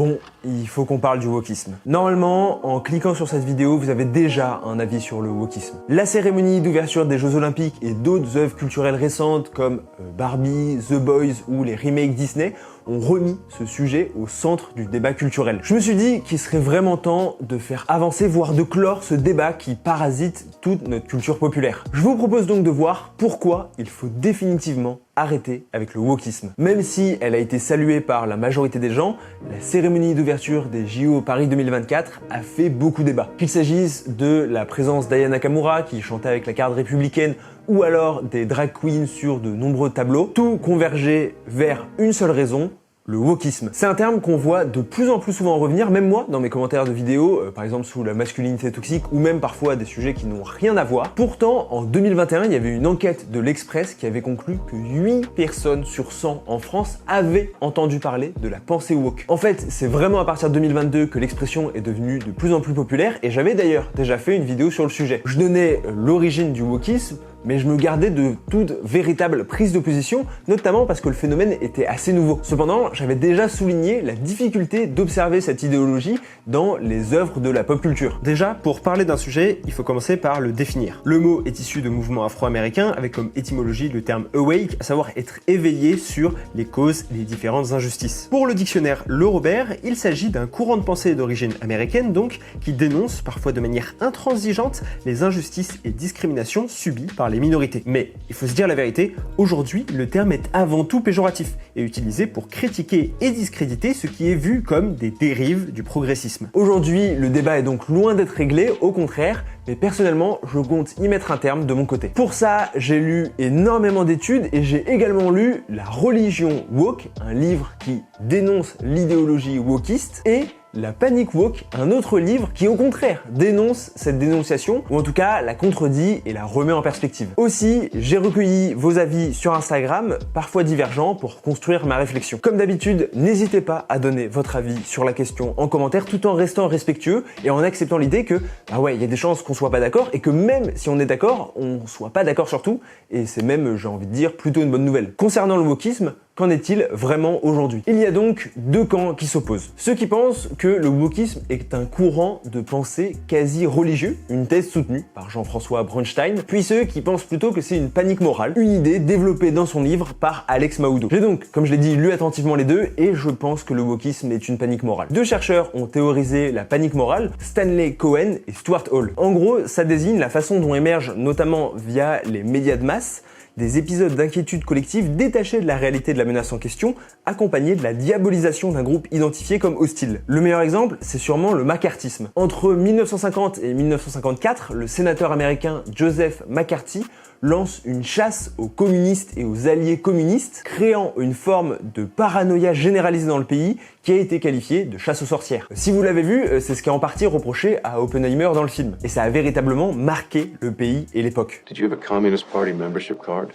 Bon, il faut qu'on parle du wokisme. Normalement, en cliquant sur cette vidéo, vous avez déjà un avis sur le wokisme. La cérémonie d'ouverture des Jeux Olympiques et d'autres œuvres culturelles récentes comme Barbie, The Boys ou les remakes Disney ont remis ce sujet au centre du débat culturel. Je me suis dit qu'il serait vraiment temps de faire avancer, voire de clore ce débat qui parasite toute notre culture populaire. Je vous propose donc de voir pourquoi il faut définitivement arrêter avec le wokisme. Même si elle a été saluée par la majorité des gens, la cérémonie d'ouverture des JO Paris 2024 a fait beaucoup débat. Qu'il s'agisse de la présence d'Aya Nakamura qui chantait avec la carte républicaine ou alors des drag queens sur de nombreux tableaux, tout convergeait vers une seule raison, le wokisme. C'est un terme qu'on voit de plus en plus souvent revenir, même moi, dans mes commentaires de vidéos, par exemple sous la masculinité toxique ou même parfois des sujets qui n'ont rien à voir. Pourtant, en 2021, il y avait une enquête de l'Express qui avait conclu que 8 personnes sur 100 en France avaient entendu parler de la pensée woke. En fait, c'est vraiment à partir de 2022 que l'expression est devenue de plus en plus populaire et j'avais d'ailleurs déjà fait une vidéo sur le sujet. Je donnais l'origine du wokisme, mais je me gardais de toute véritable prise de position, notamment parce que le phénomène était assez nouveau. Cependant, j'avais déjà souligné la difficulté d'observer cette idéologie dans les œuvres de la pop culture. Déjà, pour parler d'un sujet, il faut commencer par le définir. Le mot est issu de mouvements afro-américains avec comme étymologie le terme awake, à savoir être éveillé sur les causes et les différentes injustices. Pour le dictionnaire Le Robert, il s'agit d'un courant de pensée d'origine américaine donc, qui dénonce parfois de manière intransigeante les injustices et discriminations subies par les minorités. Mais il faut se dire la vérité, aujourd'hui le terme est avant tout péjoratif et utilisé pour critiquer et discréditer ce qui est vu comme des dérives du progressisme. Aujourd'hui, le débat est donc loin d'être réglé, au contraire, mais personnellement, je compte y mettre un terme de mon côté. Pour ça, j'ai lu énormément d'études et j'ai également lu La religion woke, un livre qui dénonce l'idéologie wokiste, et La panique woke, un autre livre qui au contraire dénonce cette dénonciation, ou en tout cas la contredit et la remet en perspective. Aussi, j'ai recueilli vos avis sur Instagram, parfois divergents, pour construire ma réflexion. Comme d'habitude, n'hésitez pas à donner votre avis sur la question en commentaire, tout en restant respectueux et en acceptant l'idée que, bah ouais, il y a des chances qu'on soit pas d'accord, et que même si on est d'accord, on soit pas d'accord sur tout, et c'est même, j'ai envie de dire, plutôt une bonne nouvelle. Concernant le wokisme, qu'en est-il vraiment aujourd'hui? Il y a donc deux camps qui s'opposent. Ceux qui pensent que le wokisme est un courant de pensée quasi religieux, une thèse soutenue par Jean-François Bronstein, puis ceux qui pensent plutôt que c'est une panique morale, une idée développée dans son livre par Alex Mahoudeau. J'ai donc, comme je l'ai dit, lu attentivement les deux et je pense que le wokisme est une panique morale. Deux chercheurs ont théorisé la panique morale, Stanley Cohen et Stuart Hall. En gros, ça désigne la façon dont émergent, notamment via les médias de masse, des épisodes d'inquiétude collective détachés de la réalité de la menace en question, accompagnés de la diabolisation d'un groupe identifié comme hostile. Le meilleur exemple, c'est sûrement le macartisme. Entre 1950 et 1954, le sénateur américain Joseph McCarthy lance une chasse aux communistes et aux alliés communistes, créant une forme de paranoïa généralisée dans le pays qui a été qualifiée de chasse aux sorcières. Si vous l'avez vu, c'est ce qui est en partie reproché à Oppenheimer dans le film. Et ça a véritablement marqué le pays et l'époque. Did you have a Communist Party membership card?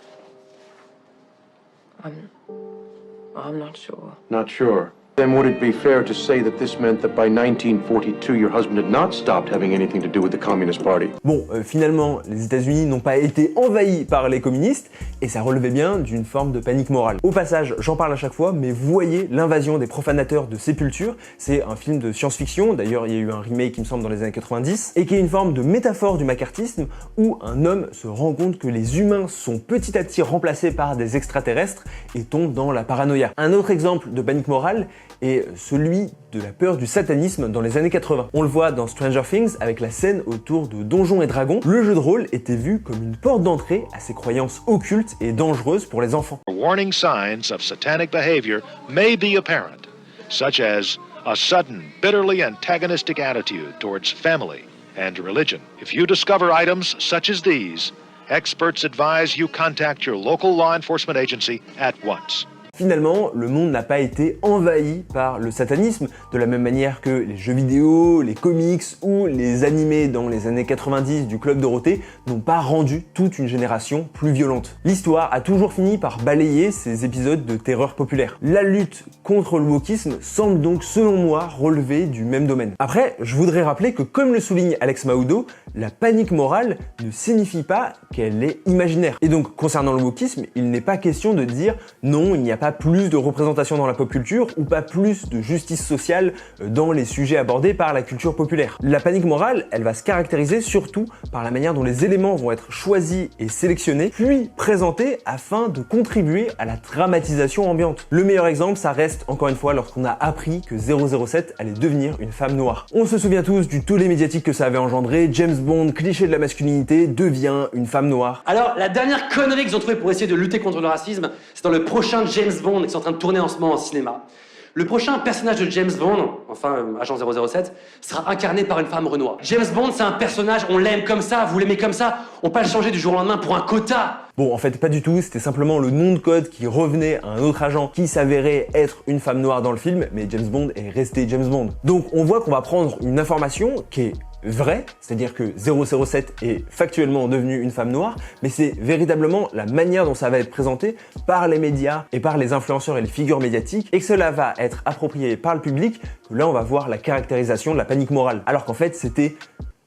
I'm not sure. Not sure. Then would it be fair to say that this meant that by 1942 your husband had not stopped having anything to do with the Communist Party? Bon, finalement, les États-Unis n'ont pas été envahis par les communistes et ça relevait bien d'une forme de panique morale. Au passage, j'en parle à chaque fois, mais voyez L'invasion des profanateurs de Sépulture, c'est un film de science-fiction, d'ailleurs il y a eu un remake il me semble dans les années 90, et qui est une forme de métaphore du macartisme où un homme se rend compte que les humains sont petit à petit remplacés par des extraterrestres et tombent dans la paranoïa. Un autre exemple de panique morale est celui de la peur du satanisme dans les années 80. On le voit dans Stranger Things avec la scène autour de Donjons et Dragons. Le jeu de rôle était vu comme une porte d'entrée à ces croyances occultes et dangereuses pour les enfants. Warning signs of satanic behavior may be apparent, such as a sudden, bitterly antagonistic attitude towards family and religion. If you discover items such as these, experts advise you contact your local law enforcement agency at once. Finalement, le monde n'a pas été envahi par le satanisme, de la même manière que les jeux vidéo, les comics ou les animés dans les années 90 du Club Dorothée n'ont pas rendu toute une génération plus violente. L'histoire a toujours fini par balayer ces épisodes de terreur populaire. La lutte contre le wokisme semble donc, selon moi, relever du même domaine. Après, je voudrais rappeler que, comme le souligne Alex Mahoudeau, la panique morale ne signifie pas qu'elle est imaginaire. Et donc, concernant le wokisme, il n'est pas question de dire non, il n'y a pas pas plus de représentation dans la pop culture ou pas plus de justice sociale dans les sujets abordés par la culture populaire. La panique morale, elle va se caractériser surtout par la manière dont les éléments vont être choisis et sélectionnés, puis présentés afin de contribuer à la dramatisation ambiante. Le meilleur exemple, ça reste encore une fois lorsqu'on a appris que 007 allait devenir une femme noire. On se souvient tous du tollé médiatique que ça avait engendré, James Bond, cliché de la masculinité, devient une femme noire. Alors, la dernière connerie qu'ils ont trouvée pour essayer de lutter contre le racisme, c'est dans le prochain James Bond qui est en train de tourner en ce moment en cinéma. Le prochain personnage de James Bond, enfin agent 007, sera incarné par une femme renois. James Bond, c'est un personnage, on l'aime comme ça, vous l'aimez comme ça, on peut pas le changer du jour au lendemain pour un quota. Bon, en fait, pas du tout, c'était simplement le nom de code qui revenait à un autre agent qui s'avérait être une femme noire dans le film, mais James Bond est resté James Bond. Donc on voit qu'on va prendre une information qui est vraie, c'est-à-dire que 007 est factuellement devenue une femme noire, mais c'est véritablement la manière dont ça va être présenté par les médias et par les influenceurs et les figures médiatiques, et que cela va être approprié par le public, que là on va voir la caractérisation de la panique morale. Alors qu'en fait c'était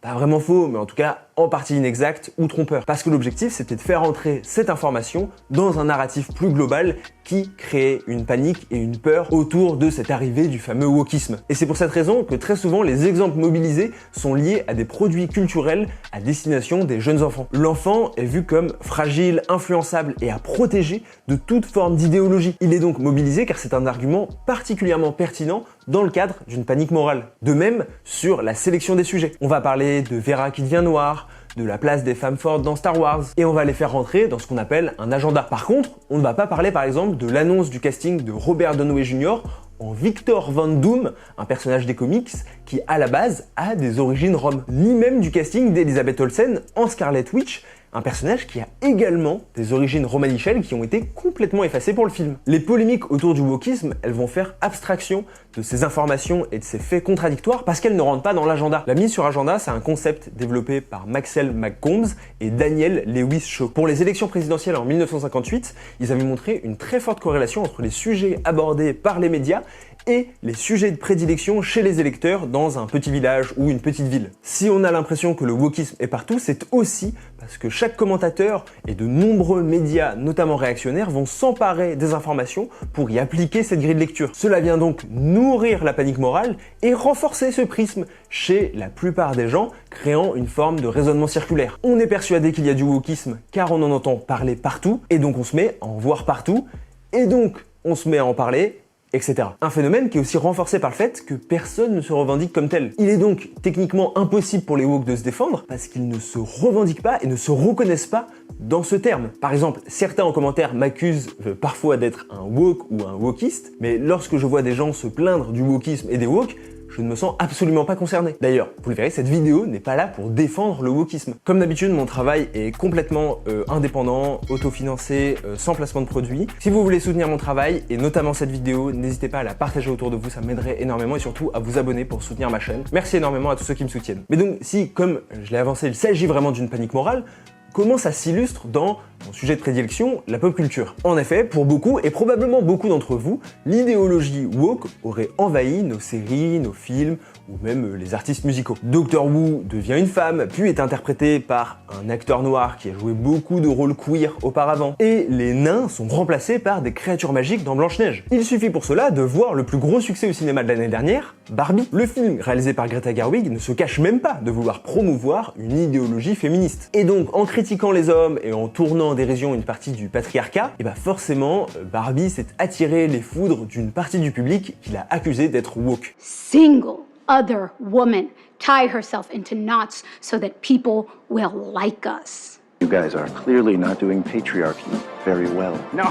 pas vraiment faux, mais en tout cas en partie inexact ou trompeur. Parce que l'objectif, c'était de faire entrer cette information dans un narratif plus global qui créait une panique et une peur autour de cette arrivée du fameux wokisme. Et c'est pour cette raison que très souvent, les exemples mobilisés sont liés à des produits culturels à destination des jeunes enfants. L'enfant est vu comme fragile, influençable et à protéger de toute forme d'idéologie. Il est donc mobilisé car c'est un argument particulièrement pertinent dans le cadre d'une panique morale. De même, sur la sélection des sujets. On va parler de Vera qui devient noire, de la place des femmes fortes dans Star Wars, et on va les faire rentrer dans ce qu'on appelle un agenda. Par contre, on ne va pas parler par exemple de l'annonce du casting de Robert Downey Jr. en Victor Von Doom, un personnage des comics qui à la base a des origines roms, ni même du casting d'Elizabeth Olsen en Scarlet Witch, un personnage qui a également des origines romanichelles qui ont été complètement effacées pour le film. Les polémiques autour du wokisme, elles vont faire abstraction de ces informations et de ces faits contradictoires parce qu'elles ne rentrent pas dans l'agenda. La mise sur agenda, c'est un concept développé par Maxwell McCombs et Daniel Lewis Shaw. Pour les élections présidentielles en 1958, ils avaient montré une très forte corrélation entre les sujets abordés par les médias et les sujets de prédilection chez les électeurs dans un petit village ou une petite ville. Si on a l'impression que le wokisme est partout, c'est aussi parce que chaque commentateur et de nombreux médias, notamment réactionnaires, vont s'emparer des informations pour y appliquer cette grille de lecture. Cela vient donc nourrir la panique morale et renforcer ce prisme chez la plupart des gens, créant une forme de raisonnement circulaire. On est persuadé qu'il y a du wokisme car on en entend parler partout, et donc on se met à en voir partout, et donc on se met à en parler, etc. Un phénomène qui est aussi renforcé par le fait que personne ne se revendique comme tel. Il est donc techniquement impossible pour les woke de se défendre parce qu'ils ne se revendiquent pas et ne se reconnaissent pas dans ce terme. Par exemple, certains en commentaire m'accusent parfois d'être un woke ou un wokiste, mais lorsque je vois des gens se plaindre du wokisme et des woke, je ne me sens absolument pas concerné. D'ailleurs, vous le verrez, cette vidéo n'est pas là pour défendre le wokisme. Comme d'habitude, mon travail est complètement indépendant, autofinancé, sans placement de produit. Si vous voulez soutenir mon travail, et notamment cette vidéo, n'hésitez pas à la partager autour de vous, ça m'aiderait énormément, et surtout à vous abonner pour soutenir ma chaîne. Merci énormément à tous ceux qui me soutiennent. Mais donc, si, comme je l'ai avancé, il s'agit vraiment d'une panique morale, comment ça s'illustre dans mon sujet de prédilection, la pop culture? En effet, pour beaucoup, et probablement beaucoup d'entre vous, l'idéologie woke aurait envahi nos séries, nos films, ou même les artistes musicaux. Doctor Who devient une femme, puis est interprété par un acteur noir qui a joué beaucoup de rôles queer auparavant. Et les nains sont remplacés par des créatures magiques dans Blanche-Neige. Il suffit pour cela de voir le plus gros succès au cinéma de l'année dernière, Barbie. Le film, réalisé par Greta Gerwig, ne se cache même pas de vouloir promouvoir une idéologie féministe. Et donc, en critiquant les hommes et en tournant en dérision une partie du patriarcat, et forcément, Barbie s'est attiré les foudres d'une partie du public qui l'a accusé d'être woke. Single other woman tie herself into knots so that people will like us. You guys are clearly not doing patriarchy very well. No,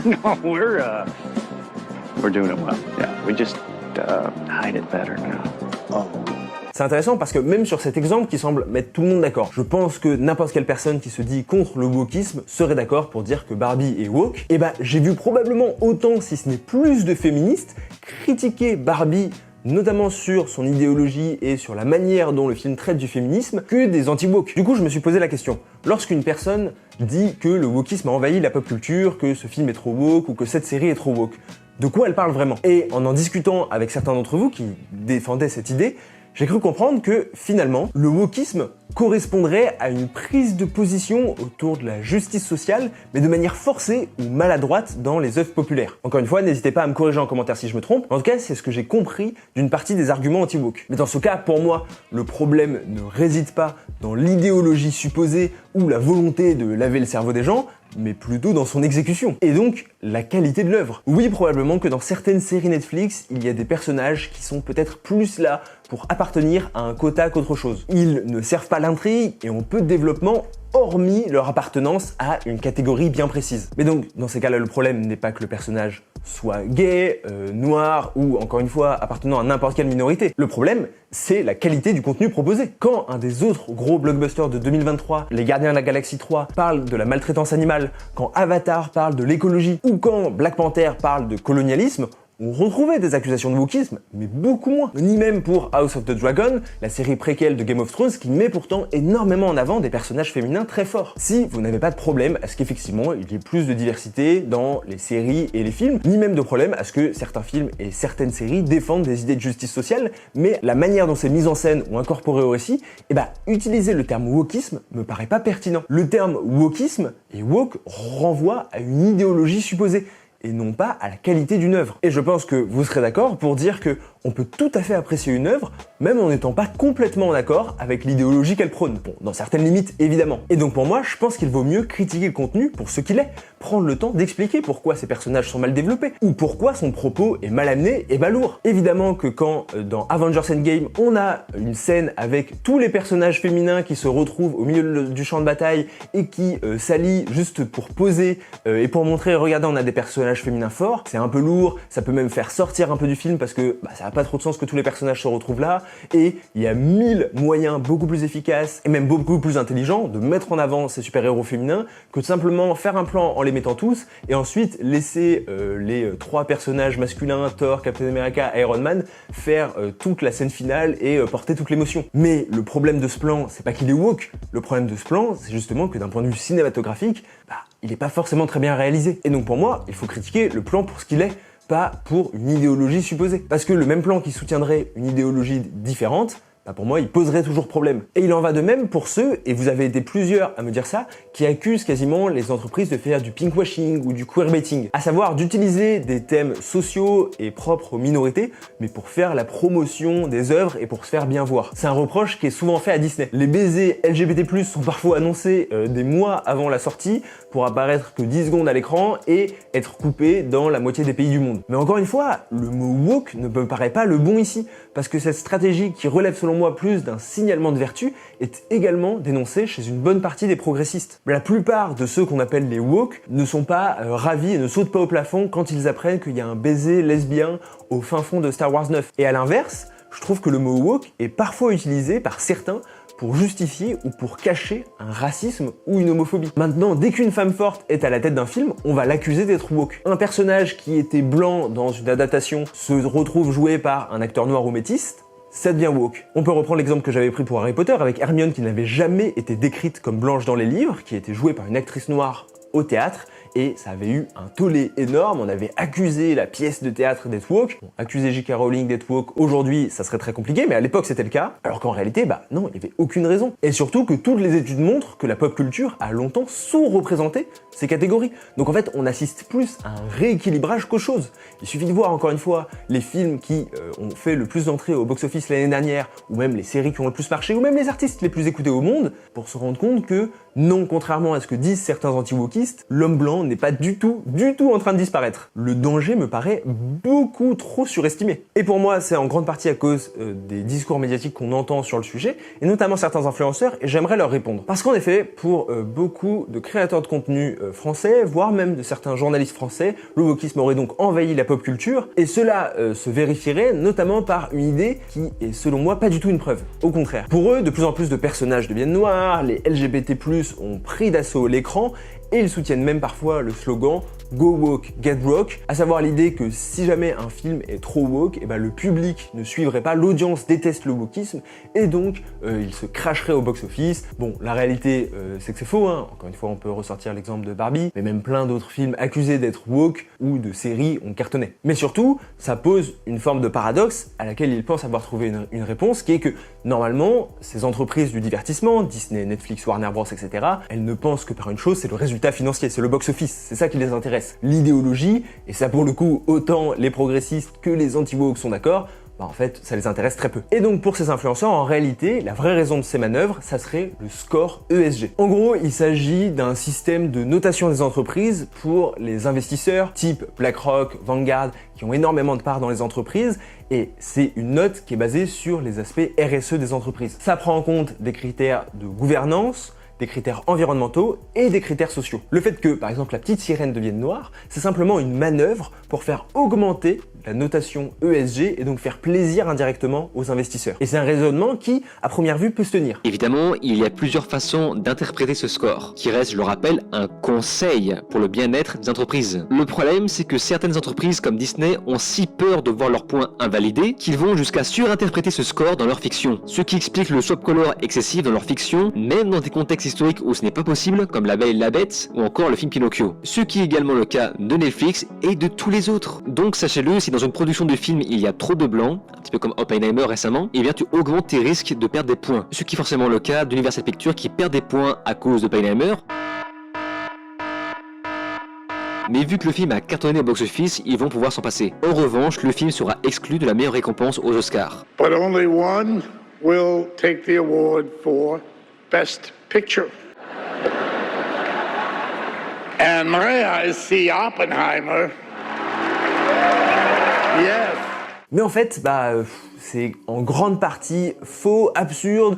no, we're doing it well. Yeah, we just hide it better now. oh. C'est intéressant parce que même sur cet exemple qui semble mettre tout le monde d'accord, je pense que n'importe quelle personne qui se dit contre le wokisme serait d'accord pour dire que Barbie est woke. Et j'ai vu probablement autant, si ce n'est plus, de féministes critiquer Barbie, notamment sur son idéologie et sur la manière dont le film traite du féminisme, que des anti-woke. Du coup, je me suis posé la question, lorsqu'une personne dit que le wokisme a envahi la pop culture, que ce film est trop woke ou que cette série est trop woke, de quoi elle parle vraiment? Et en discutant avec certains d'entre vous qui défendaient cette idée, J'ai cru comprendre que, finalement, le wokisme correspondrait à une prise de position autour de la justice sociale, mais de manière forcée ou maladroite dans les œuvres populaires. Encore une fois, n'hésitez pas à me corriger en commentaire si je me trompe. En tout cas, c'est ce que j'ai compris d'une partie des arguments anti-woke. Mais dans ce cas, pour moi, le problème ne réside pas dans l'idéologie supposée ou la volonté de laver le cerveau des gens, mais plutôt dans son exécution. Et donc, la qualité de l'œuvre. Oui, probablement que dans certaines séries Netflix, il y a des personnages qui sont peut-être plus là pour appartenir à un quota qu'autre chose. Ils ne servent pas l'intrigue et ont peu de développement, hormis leur appartenance à une catégorie bien précise. Mais donc, dans ces cas-là, le problème n'est pas que le personnage soit gay, noir ou, encore une fois, appartenant à n'importe quelle minorité. Le problème, c'est la qualité du contenu proposé. Quand un des autres gros blockbusters de 2023, Les Gardiens de la Galaxie 3, parle de la maltraitance animale, quand Avatar parle de l'écologie, ou quand Black Panther parle de colonialisme, on retrouvait des accusations de wokisme, mais beaucoup moins. Ni même pour House of the Dragon, la série préquelle de Game of Thrones, qui met pourtant énormément en avant des personnages féminins très forts. Si vous n'avez pas de problème à ce qu'effectivement il y ait plus de diversité dans les séries et les films, ni même de problème à ce que certains films et certaines séries défendent des idées de justice sociale, mais la manière dont c'est mis en scène ou incorporé au récit, utiliser le terme wokisme me paraît pas pertinent. Le terme wokisme et woke renvoie à une idéologie supposée, et non pas à la qualité d'une œuvre. Et je pense que vous serez d'accord pour dire que on peut tout à fait apprécier une œuvre, même en n'étant pas complètement en accord avec l'idéologie qu'elle prône. Bon, dans certaines limites, évidemment. Et donc pour moi, je pense qu'il vaut mieux critiquer le contenu pour ce qu'il est, prendre le temps d'expliquer pourquoi ces personnages sont mal développés, ou pourquoi son propos est mal amené et balourd. Évidemment que quand, dans Avengers Endgame, on a une scène avec tous les personnages féminins qui se retrouvent au milieu du champ de bataille et qui s'allient juste pour poser et pour montrer, regardez, on a des personnages féminins forts, c'est un peu lourd, ça peut même faire sortir un peu du film parce que ça n'a pas trop de sens que tous les personnages se retrouvent là, et il y a 1000 moyens beaucoup plus efficaces et même beaucoup plus intelligents de mettre en avant ces super-héros féminins que de simplement faire un plan en les mettant tous et ensuite laisser les 3 personnages masculins, Thor, Captain America, Iron Man, faire toute la scène finale et porter toute l'émotion. Mais le problème de ce plan, c'est pas qu'il est woke, le problème de ce plan, c'est justement que d'un point de vue cinématographique, il n'est pas forcément très bien réalisé. Et donc pour moi, il faut critiquer le plan pour ce qu'il est, pas pour une idéologie supposée. Parce que le même plan qui soutiendrait une idéologie différente, pour moi, il poserait toujours problème. Et il en va de même pour ceux, et vous avez été plusieurs à me dire ça, qui accusent quasiment les entreprises de faire du pinkwashing ou du queerbaiting, à savoir d'utiliser des thèmes sociaux et propres aux minorités, mais pour faire la promotion des œuvres et pour se faire bien voir. C'est un reproche qui est souvent fait à Disney. Les baisers LGBT+ sont parfois annoncés des mois avant la sortie pour apparaître que 10 secondes à l'écran et être coupés dans la moitié des pays du monde. Mais encore une fois, le mot woke ne me paraît pas le bon ici, parce que cette stratégie qui relève selon moi plus d'un signalement de vertu est également dénoncée chez une bonne partie des progressistes. La plupart de ceux qu'on appelle les woke ne sont pas ravis et ne sautent pas au plafond quand ils apprennent qu'il y a un baiser lesbien au fin fond de Star Wars 9. Et à l'inverse, je trouve que le mot woke est parfois utilisé par certains pour justifier ou pour cacher un racisme ou une homophobie. Maintenant, dès qu'une femme forte est à la tête d'un film, on va l'accuser d'être woke. Un personnage qui était blanc dans une adaptation se retrouve joué par un acteur noir ou métis, ça devient woke. On peut reprendre l'exemple que j'avais pris pour Harry Potter avec Hermione qui n'avait jamais été décrite comme blanche dans les livres, qui a été jouée par une actrice noire au théâtre, et ça avait eu un tollé énorme, on avait accusé la pièce de théâtre d'être woke, accuser J.K. Rowling d'être woke, aujourd'hui ça serait très compliqué, mais à l'époque c'était le cas, alors qu'en réalité, non, il n'y avait aucune raison. Et surtout que toutes les études montrent que la pop culture a longtemps sous-représenté ces catégories. Donc en fait, on assiste plus à un rééquilibrage qu'autre chose. Il suffit de voir encore une fois les films qui ont fait le plus d'entrées au box-office l'année dernière, ou même les séries qui ont le plus marché, ou même les artistes les plus écoutés au monde, pour se rendre compte que non, contrairement à ce que disent certains anti-wokistes, l'homme blanc n'est pas du tout en train de disparaître. Le danger me paraît beaucoup trop surestimé. Et pour moi, c'est en grande partie à cause des discours médiatiques qu'on entend sur le sujet, et notamment certains influenceurs, et j'aimerais leur répondre. Parce qu'en effet, pour beaucoup de créateurs de contenu français, voire même de certains journalistes français, le wokisme aurait donc envahi la pop culture, et cela se vérifierait notamment par une idée qui est selon moi pas du tout une preuve. Au contraire. Pour eux, de plus en plus de personnages deviennent noirs, les LGBT+ ont pris d'assaut l'écran, et ils soutiennent même parfois le slogan « Go Woke, Get Broke, à savoir l'idée que si jamais un film est trop woke, et ben le public ne suivrait pas, l'audience déteste le wokisme, et donc il se cracherait au box-office. Bon, la réalité, c'est que c'est faux, hein. Encore une fois, on peut ressortir l'exemple de Barbie, mais même plein d'autres films accusés d'être woke ou de séries ont cartonné. Mais surtout, ça pose une forme de paradoxe à laquelle ils pensent avoir trouvé une réponse, qui est que normalement, ces entreprises du divertissement, Disney, Netflix, Warner Bros, etc., elles ne pensent que par une chose, c'est le résultat financier, c'est le box-office, c'est ça qui les intéresse. L'idéologie, et ça pour le coup, autant les progressistes que les anti-woke sont d'accord, bah en fait, ça les intéresse très peu. Et donc pour ces influenceurs, en réalité, la vraie raison de ces manœuvres, ça serait le score ESG. En gros, il s'agit d'un système de notation des entreprises pour les investisseurs type BlackRock, Vanguard, qui ont énormément de parts dans les entreprises, et c'est une note qui est basée sur les aspects RSE des entreprises. Ça prend en compte des critères de gouvernance, des critères environnementaux et des critères sociaux. Le fait que, par exemple, la petite sirène devienne noire, c'est simplement une manœuvre pour faire augmenter la notation ESG et donc faire plaisir indirectement aux investisseurs. Et c'est un raisonnement qui, à première vue, peut se tenir. Évidemment, il y a plusieurs façons d'interpréter ce score, qui reste, je le rappelle, un conseil pour le bien-être des entreprises. Le problème, c'est que certaines entreprises comme Disney ont si peur de voir leurs points invalidés qu'ils vont jusqu'à surinterpréter ce score dans leur fiction. Ce qui explique le swap color excessif dans leur fiction, même dans des contextes historiques où ce n'est pas possible, comme La Belle et la Bête ou encore le film Pinocchio. Ce qui est également le cas de Netflix et de tous les autres. Donc sachez-le, si dans une production de film il y a trop de blancs, un petit peu comme Oppenheimer récemment, et bien tu augmentes tes risques de perdre des points. Ce qui est forcément le cas d'Universal Pictures qui perd des points à cause d'Oppenheimer. Mais vu que le film a cartonné au box-office, ils vont pouvoir s'en passer. En revanche, le film sera exclu de la meilleure récompense aux Oscars. But only one will take the award for Best Picture. And my eyes see Oppenheimer. Yes. Mais en fait, c'est en grande partie faux, absurde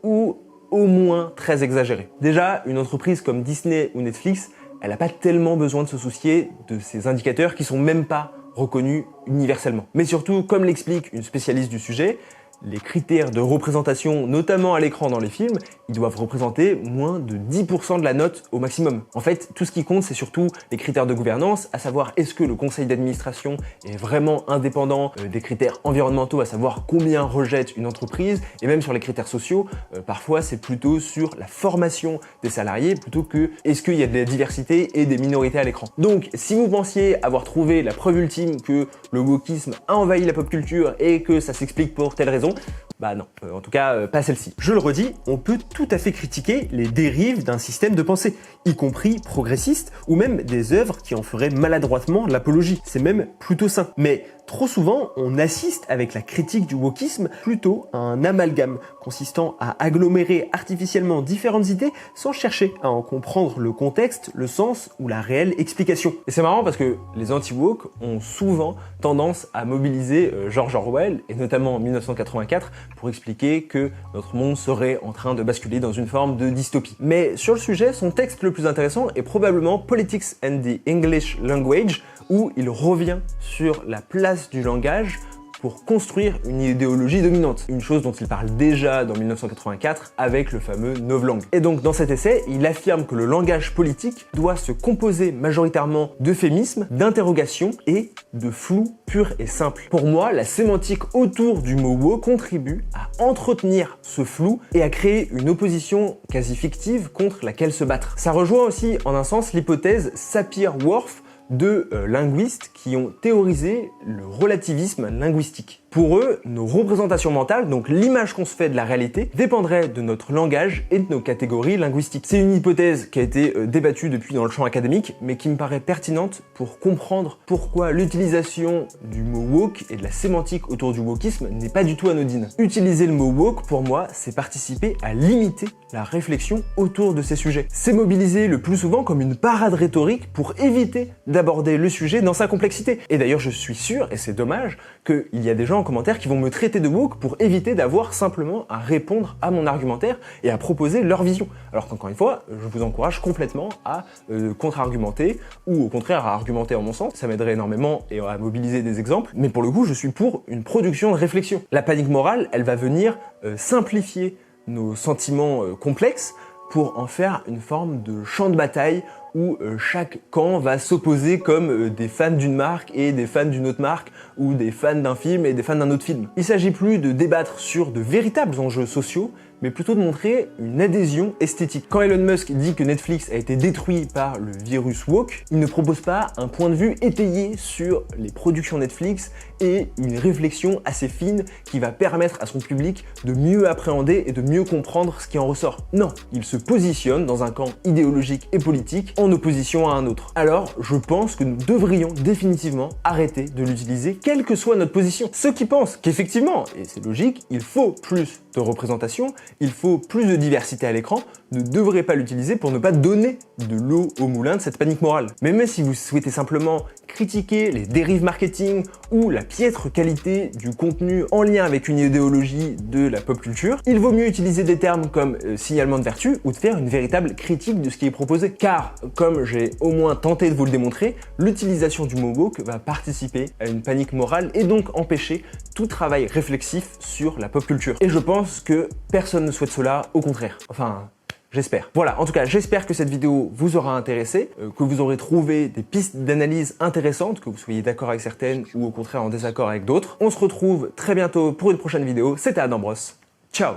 ou au moins très exagéré. Déjà, une entreprise comme Disney ou Netflix, elle n'a pas tellement besoin de se soucier de ces indicateurs qui sont même pas reconnus universellement. Mais surtout, comme l'explique une spécialiste du sujet, les critères de représentation, notamment à l'écran dans les films, ils doivent représenter moins de 10% de la note au maximum. En fait, tout ce qui compte, c'est surtout les critères de gouvernance, à savoir est-ce que le conseil d'administration est vraiment indépendant, des critères environnementaux, à savoir combien rejette une entreprise, et même sur les critères sociaux, parfois c'est plutôt sur la formation des salariés, plutôt que est-ce qu'il y a de la diversité et des minorités à l'écran. Donc, si vous pensiez avoir trouvé la preuve ultime que le wokisme a envahi la pop culture et que ça s'explique pour telle raison, bah non, en tout cas pas celle-ci. Je le redis, on peut tout à fait critiquer les dérives d'un système de pensée, y compris progressiste, ou même des œuvres qui en feraient maladroitement l'apologie. C'est même plutôt sain. Mais trop souvent, on assiste avec la critique du wokisme plutôt à un amalgame consistant à agglomérer artificiellement différentes idées sans chercher à en comprendre le contexte, le sens ou la réelle explication. Et c'est marrant parce que les anti-woke ont souvent tendance à mobiliser George Orwell, et notamment en 1984, pour expliquer que notre monde serait en train de basculer dans une forme de dystopie. Mais sur le sujet, son texte le plus intéressant est probablement Politics and the English Language, où il revient sur la place du langage pour construire une idéologie dominante, une chose dont il parle déjà dans 1984 avec le fameux novlangue. Et donc dans cet essai, il affirme que le langage politique doit se composer majoritairement d'euphémismes, d'interrogations et de flou pur et simple. Pour moi, la sémantique autour du mot woke contribue à entretenir ce flou et à créer une opposition quasi fictive contre laquelle se battre. Ça rejoint aussi en un sens l'hypothèse Sapir-Whorf de linguistes qui ont théorisé le relativisme linguistique. Pour eux, nos représentations mentales, donc l'image qu'on se fait de la réalité, dépendraient de notre langage et de nos catégories linguistiques. C'est une hypothèse qui a été débattue depuis dans le champ académique, mais qui me paraît pertinente pour comprendre pourquoi l'utilisation du mot woke et de la sémantique autour du wokisme n'est pas du tout anodine. Utiliser le mot woke, pour moi, c'est participer à limiter la réflexion autour de ces sujets. C'est mobiliser le plus souvent comme une parade rhétorique pour éviter d'aborder le sujet dans sa complexité. Et d'ailleurs, je suis sûr, et c'est dommage, qu'il y a des gens en commentaire qui vont me traiter de woke pour éviter d'avoir simplement à répondre à mon argumentaire et à proposer leur vision. Alors qu'encore une fois, je vous encourage complètement à contre-argumenter ou au contraire à argumenter en mon sens. Ça m'aiderait énormément et à mobiliser des exemples. Mais pour le coup, je suis pour une production de réflexion. La panique morale, elle va venir simplifier nos sentiments complexes pour en faire une forme de champ de bataille où chaque camp va s'opposer comme des fans d'une marque et des fans d'une autre marque, ou des fans d'un film et des fans d'un autre film. Il s'agit plus de débattre sur de véritables enjeux sociaux, mais plutôt de montrer une adhésion esthétique. Quand Elon Musk dit que Netflix a été détruit par le virus woke, il ne propose pas un point de vue étayé sur les productions Netflix et une réflexion assez fine qui va permettre à son public de mieux appréhender et de mieux comprendre ce qui en ressort. Non, il se positionne dans un camp idéologique et politique en opposition à un autre. Alors, je pense que nous devrions définitivement arrêter de l'utiliser, quelle que soit notre position. Ceux qui pensent qu'effectivement, et c'est logique, il faut plus de représentation, il faut plus de diversité à l'écran, ne devraient pas l'utiliser pour ne pas donner de l'eau au moulin de cette panique morale. Mais même si vous souhaitez simplement critiquer les dérives marketing ou la piètre qualité du contenu en lien avec une idéologie de la pop culture, il vaut mieux utiliser des termes comme signalement de vertu ou de faire une véritable critique de ce qui est proposé. Car, comme j'ai au moins tenté de vous le démontrer, l'utilisation du mot woke va participer à une panique morale et donc empêcher tout travail réflexif sur la pop culture. Et je pense que personne ne souhaite cela, au contraire. Enfin, j'espère. Voilà, en tout cas, j'espère que cette vidéo vous aura intéressé, que vous aurez trouvé des pistes d'analyse intéressantes, que vous soyez d'accord avec certaines ou au contraire en désaccord avec d'autres. On se retrouve très bientôt pour une prochaine vidéo. C'était Adam Bros. Ciao!